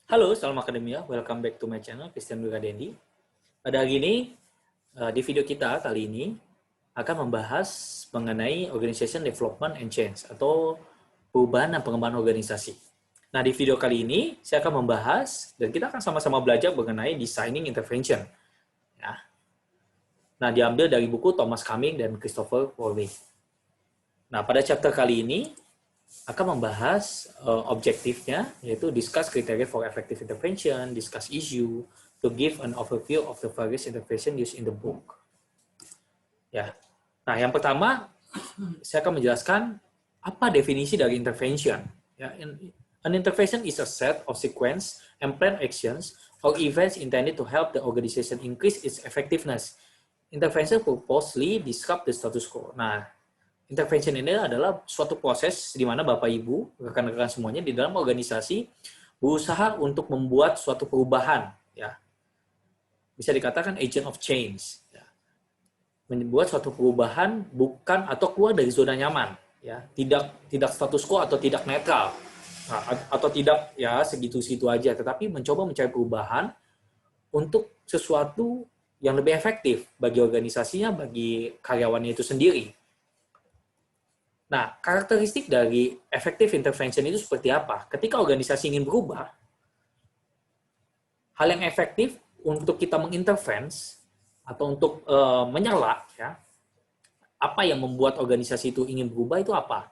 Halo, salam akademia. Welcome back to my channel, Christian Wigadendi. Pada hari ini, di video kita kali ini akan membahas mengenai Organization Development and Change atau perubahan dan pengembangan organisasi. Nah, di video kali ini saya akan membahas dan kita akan sama-sama belajar mengenai Designing Intervention. Ya. Nah, diambil dari buku Thomas Cumming dan Christopher Worley. Nah, pada chapter kali ini akan membahas objektifnya, yaitu discuss criteria for effective intervention, discuss issue, to give an overview of the various intervention used in the book. Ya, nah yang pertama saya akan menjelaskan apa definisi dari intervention. Ya, an intervention is a set of sequence and planned actions or events intended to help the organization increase its effectiveness. Intervention purposely disrupt the status quo. Nah, intervention ini adalah suatu proses di mana Bapak Ibu, rekan-rekan semuanya di dalam organisasi berusaha untuk membuat suatu perubahan, ya. Bisa dikatakan agent of change, ya. Membuat suatu perubahan bukan atau keluar dari zona nyaman, ya. Tidak status quo atau tidak netral. Nah, atau tidak ya segitu-segitu aja, tetapi mencoba mencari perubahan untuk sesuatu yang lebih efektif bagi organisasinya, bagi karyawannya itu sendiri. Nah, karakteristik dari effective intervention itu seperti apa? Ketika organisasi ingin berubah, hal yang efektif untuk kita mengintervensi atau untuk menyela, ya, apa yang membuat organisasi itu ingin berubah itu apa?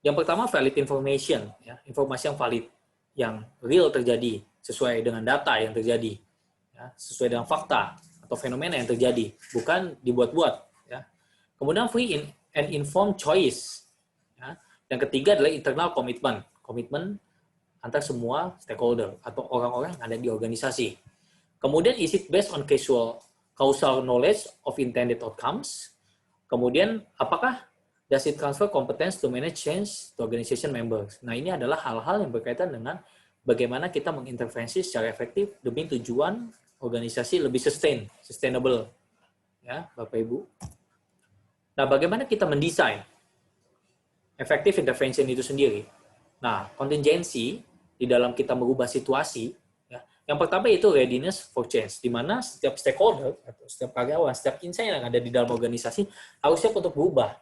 Yang pertama, valid information, ya, informasi yang valid, yang real terjadi, sesuai dengan data yang terjadi, ya, sesuai dengan fakta atau fenomena yang terjadi, bukan dibuat-buat. Ya. Kemudian free and informed choice. Ya. Yang ketiga adalah internal commitment. Komitmen antar semua stakeholder atau orang-orang yang ada di organisasi. Kemudian is it based on causal knowledge of intended outcomes? Kemudian apakah does it transfer competence to manage change to organization members? Nah, ini adalah hal-hal yang berkaitan dengan bagaimana kita mengintervensi secara efektif demi tujuan organisasi lebih sustainable. Ya, Bapak Ibu. Nah, bagaimana kita mendesain effective intervention itu sendiri? Nah, contingency di dalam kita merubah situasi, ya, yang pertama itu readiness for change, di mana setiap stakeholder, atau setiap karyawan, setiap insan yang ada di dalam organisasi harus siap untuk berubah.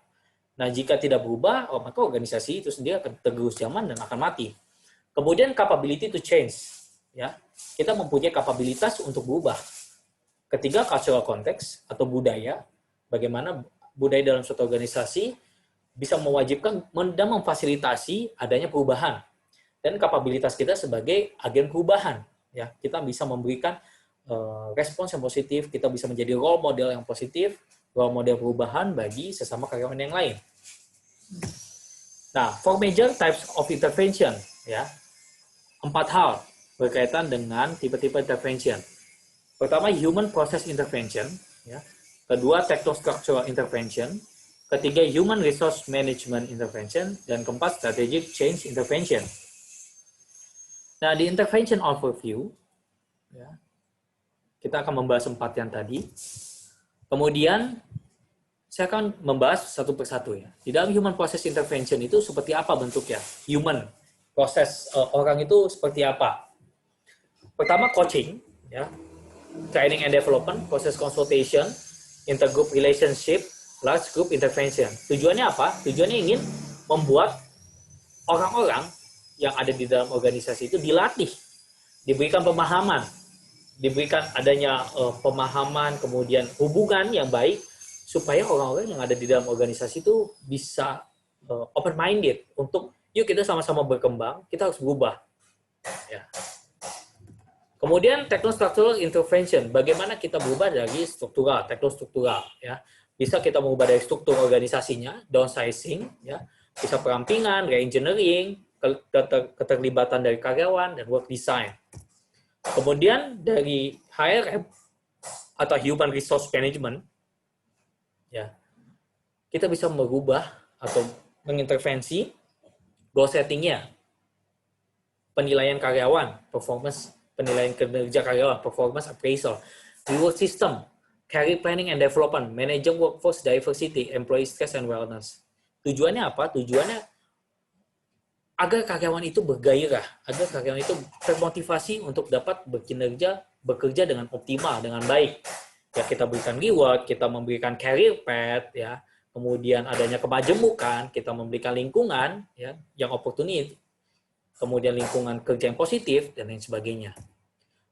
Nah, jika tidak berubah, maka organisasi itu sendiri akan tergerus zaman dan akan mati. Kemudian capability to change, ya, kita mempunyai kapabilitas untuk berubah. Ketiga, cultural context atau budaya, bagaimana budaya dalam suatu organisasi bisa mewajibkan dan memfasilitasi adanya perubahan, dan kapabilitas kita sebagai agen perubahan, ya, kita bisa memberikan respons yang positif, kita bisa menjadi role model yang positif, role model perubahan bagi sesama karyawan yang lain. Nah, four major types of intervention, ya, 4 hal berkaitan dengan tipe-tipe intervention. Pertama, human process intervention, ya. Kedua, techno-structural intervention. Ketiga, human resource management intervention. Dan keempat, strategic change intervention. Nah, di intervention overview, ya, kita akan membahas 4 yang tadi. Kemudian, saya akan membahas satu persatu, ya. Di dalam human process intervention itu seperti apa bentuknya? Human proses orang itu seperti apa? Pertama, coaching, ya. Training and development, proses consultation, intergroup relationship, large group intervention. Tujuannya apa? Tujuannya ingin membuat orang-orang yang ada di dalam organisasi itu dilatih, diberikan pemahaman, diberikan adanya pemahaman, kemudian hubungan yang baik, supaya orang-orang yang ada di dalam organisasi itu bisa open-minded untuk, yuk kita sama-sama berkembang, kita harus berubah. Ya. Kemudian techno-structural intervention, bagaimana kita berubah dari struktural, teknostruktural, ya. Bisa kita mengubah dari struktur organisasinya, downsizing, ya. Bisa perampingan, re-engineering, keterlibatan dari karyawan, dan work design. Kemudian dari HRM atau human resource management, ya, kita bisa merubah atau mengintervensi goal setting-nya, penilaian karyawan, performance, penilaian kinerja karyawan, performance appraisal, reward system, career planning and development, managing workforce diversity, employee stress and wellness. Tujuannya apa? Tujuannya agar karyawan itu bergairah, agar karyawan itu termotivasi untuk dapat bekerja dengan optimal, dengan baik. Ya, kita berikan reward, kita memberikan career path, ya, kemudian adanya kemajemukan, kita memberikan lingkungan, ya, yang opportunity, kemudian lingkungan kerja yang positif, dan lain sebagainya.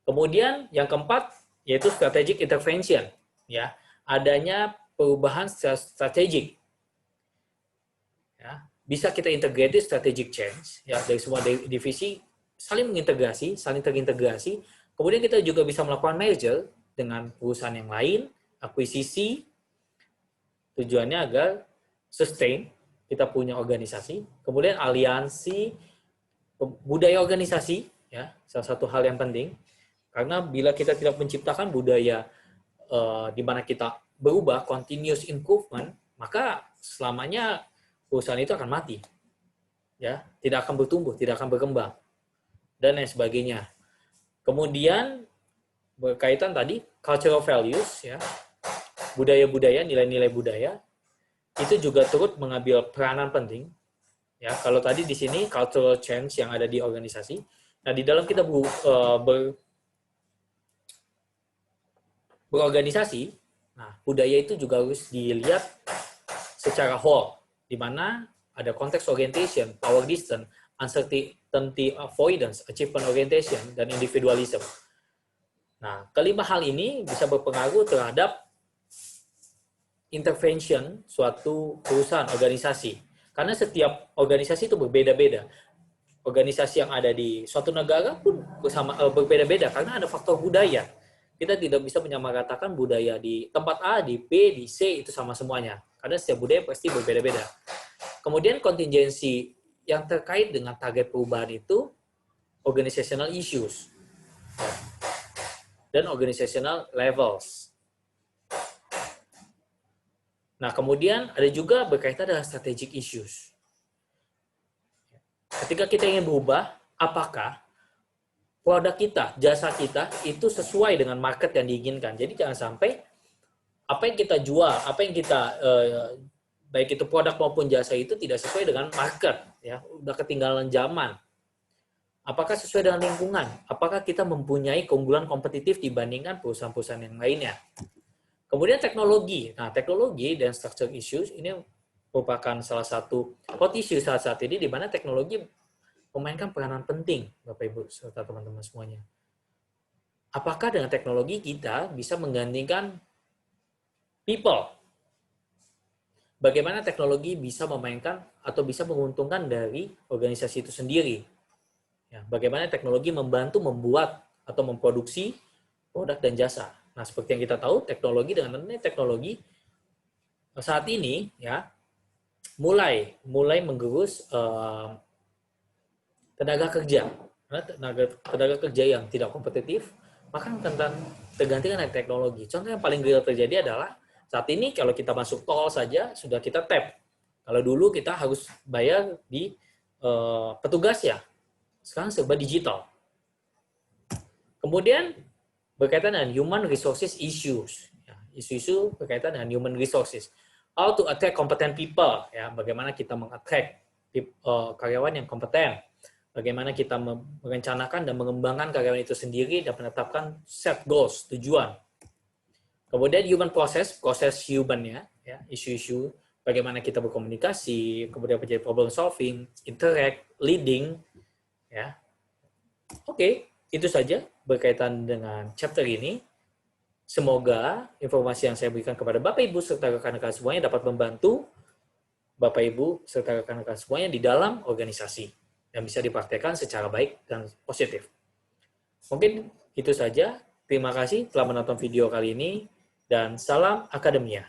Kemudian yang keempat yaitu strategic intervention, ya, adanya perubahan strategik. Ya, bisa kita integrate strategic change, ya, dari semua divisi saling mengintegrasi, saling terintegrasi. Kemudian kita juga bisa melakukan merger dengan perusahaan yang lain, akuisisi, tujuannya agar sustain, kita punya organisasi. Kemudian aliansi, budaya organisasi, ya, salah satu hal yang penting. Karena bila kita tidak menciptakan budaya di mana kita berubah, continuous improvement, maka selamanya perusahaan itu akan mati, ya, tidak akan bertumbuh, tidak akan berkembang, dan lain sebagainya. Kemudian berkaitan tadi cultural values, ya, budaya-budaya, nilai-nilai budaya itu juga turut mengambil peranan penting. Ya, kalau tadi di sini cultural change yang ada di organisasi, nah di dalam kita berorganisasi, nah budaya itu juga harus dilihat secara whole, di mana ada konteks orientation, power distance, uncertainty avoidance, achievement orientation, dan individualism. Nah, kelima hal ini bisa berpengaruh terhadap intervention suatu perusahaan, organisasi. Karena setiap organisasi itu berbeda-beda. Organisasi yang ada di suatu negara pun berbeda-beda karena ada faktor budaya. Kita tidak bisa menyamaratakan budaya di tempat A, di B, di C itu sama semuanya. Karena setiap budaya pasti berbeda-beda. Kemudian kontingensi yang terkait dengan target perubahan itu organizational issues dan organizational levels. Nah, kemudian ada juga berkaitan dengan strategic issues. Ketika kita ingin berubah, apakah produk kita, jasa kita itu sesuai dengan market yang diinginkan. Jadi jangan sampai apa yang kita jual, apa yang kita baik itu produk maupun jasa itu tidak sesuai dengan market, ya, udah ketinggalan zaman. Apakah sesuai dengan lingkungan? Apakah kita mempunyai keunggulan kompetitif dibandingkan perusahaan-perusahaan yang lainnya? Kemudian teknologi. Nah, teknologi dan structure issues ini merupakan salah satu hot issue saat ini di mana teknologi memainkan peranan penting, Bapak Ibu serta teman-teman semuanya. Apakah dengan teknologi kita bisa menggantikan people? Bagaimana teknologi bisa memainkan atau bisa menguntungkan dari organisasi itu sendiri? Ya, bagaimana teknologi membantu membuat atau memproduksi produk dan jasa? Nah, seperti yang kita tahu, teknologi dengan teknologi saat ini, ya, mulai menggerus tenaga kerja. Karena tenaga kerja yang tidak kompetitif, maka akan tergantikan dengan teknologi. Contoh yang paling real terjadi adalah saat ini kalau kita masuk tol saja sudah kita tap. Kalau dulu kita harus bayar di petugas, ya, sekarang serba digital. Kemudian berkaitan dengan human resources issues, ya, isu-isu berkaitan dengan human resources. How to attract competent people, ya, bagaimana kita mengattract karyawan yang kompeten. Bagaimana kita merencanakan dan mengembangkan karyawan itu sendiri dan menetapkan set goals, tujuan. Kemudian human proses human-nya, ya, isu-isu bagaimana kita berkomunikasi, kemudian menjadi problem solving, interact, leading, ya. Oke, itu saja berkaitan dengan chapter ini. Semoga informasi yang saya berikan kepada Bapak Ibu serta rekan-rekan semuanya dapat membantu Bapak Ibu serta rekan-rekan semuanya di dalam organisasi dan bisa dipraktekkan secara baik dan positif. Mungkin itu saja. Terima kasih telah menonton video kali ini dan salam akademia.